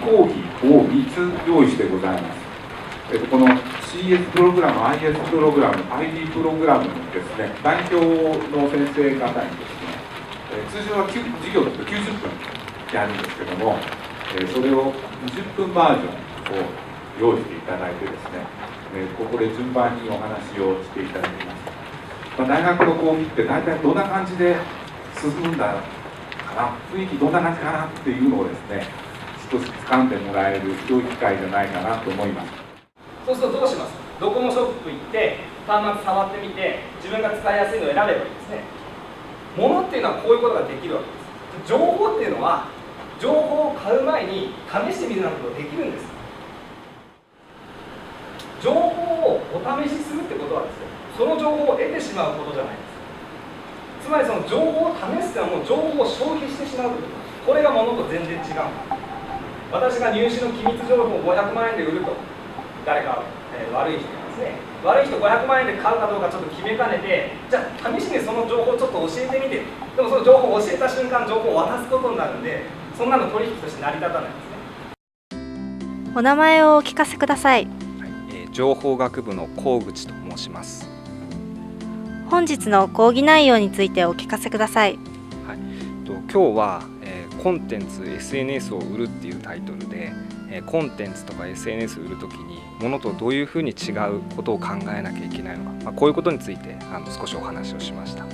講義を3つ用意してございます。この CS プログラム、IS プログラム、ID プログラムのですね、代表の先生方にですね、通常は授業だと90分やるんですけども、それを20分バージョンを用意していただいてですね、ここで順番にお話をしていただきます。大学の講義って大体どんな感じで進むんだかな、雰囲気どんな感じかなっていうのをですね、少し掴んでもらえる良い機会じゃないかなと思います。そうするとどうします？ドコモショップ行って端末触ってみて自分が使いやすいのを選べばいいですね。物っていうのはこういうことができるわけです。情報っていうのは情報を買う前に試してみるなんてことができるんです。情報をお試しするってことはですよ、その情報を得てしまうことじゃないです。つまりその情報を試すっていうのはもう情報を消費してしまうということ。これが物と全然違う。私が入試の機密情報を500万円で売ると、誰か、悪い人がですね、悪い人500万円で買うかどうかちょっと決めかねて、じゃあ試しにその情報をちょっと教えてみて、でもその情報を教えた瞬間情報を渡すことになるんで、そんなの取引として成り立たないんですね。お名前をお聞かせください。情報学部の河口と申します。本日の講義内容についてお聞かせください。今日は、コンテンツ SNS を売るっていうタイトルで、コンテンツとか SNS を売るときに物とどういうふうに違うことを考えなきゃいけないのか、こういうことについて少しお話をしました。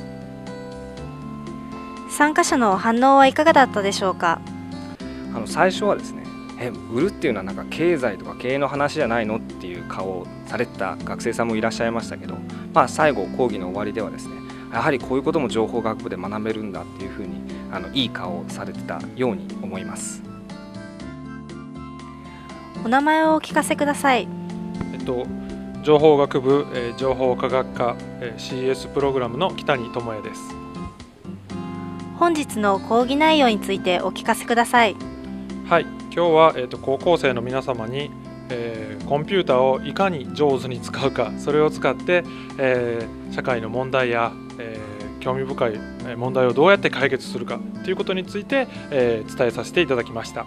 参加者の反応はいかがだったでしょうか？最初はですね、売るっていうのはなんか経済とか経営の話じゃないのっていう顔をされた学生さんもいらっしゃいましたけど、最後講義の終わりではですね、やはりこういうことも情報学部で学べるんだっていうふうにいい顔をされてたように思います。お名前をお聞かせください。情報学部、情報科学科、CS プログラムの北谷智也です。本日の講義内容についてお聞かせください。はい、今日は、高校生の皆様に、コンピューターをいかに上手に使うか、それを使って、社会の問題や、興味深い問題をどうやって解決するかということについて、伝えさせていただきました。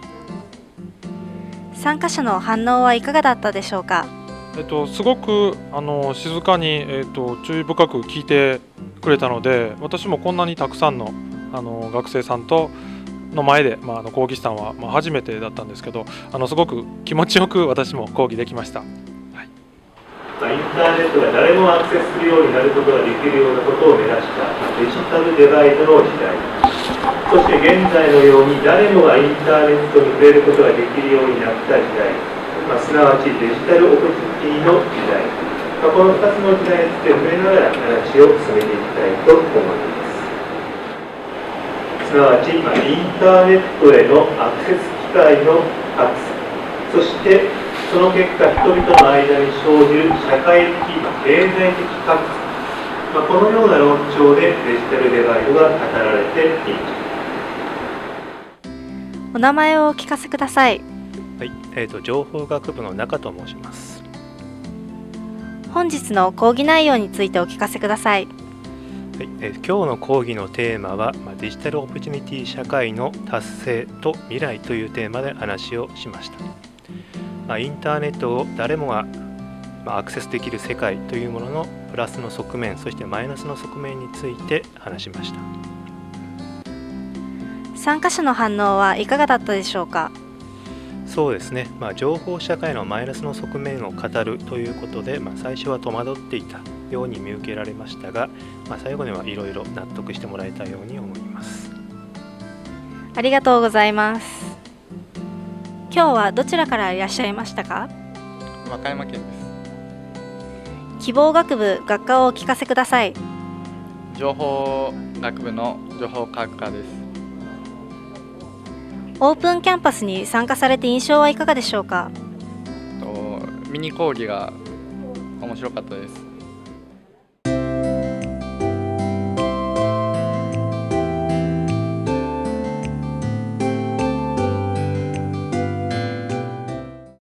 参加者の反応はいかがだったでしょうか？すごく静かに、注意深く聞いてくれたので、私もこんなにたくさんの、学生さんとの前で、講義したのは、初めてだったんですけど、すごく気持ちよく私も講義できました。インターネットが誰もアクセスするようになることができるようなことを目指したデジタルデバイドの時代、そして現在のように誰もがインターネットに触れることができるようになった時代、すなわちデジタルオポチュニティの時代、この2つの時代について触れながら話を進めていきたいと思います。すなわち、インターネットへのアクセス機会の格差、そしてその結果、人々の間に生じる社会的、経済的格差、このような論調でデジタルデバイドが語られています。お名前をお聞かせください。はい、情報学部の中と申します。本日の講義内容についてお聞かせください。はい、今日の講義のテーマは、デジタルオポチュニティ社会の達成と未来というテーマで話をしました。インターネットを誰もがアクセスできる世界というもののプラスの側面、そしてマイナスの側面について話しました。参加者の反応はいかがだったでしょうか？そうですね、情報社会のマイナスの側面を語るということで、最初は戸惑っていたように見受けられましたが、最後にはいろいろ納得してもらえたように思います。ありがとうございます。今日はどちらからいらっしゃいましたか？和歌山県です。希望学部学科をお聞かせください。情報学部の情報科学科です。オープンキャンパスに参加されて印象はいかがでしょうか？ミニ講義が面白かったです。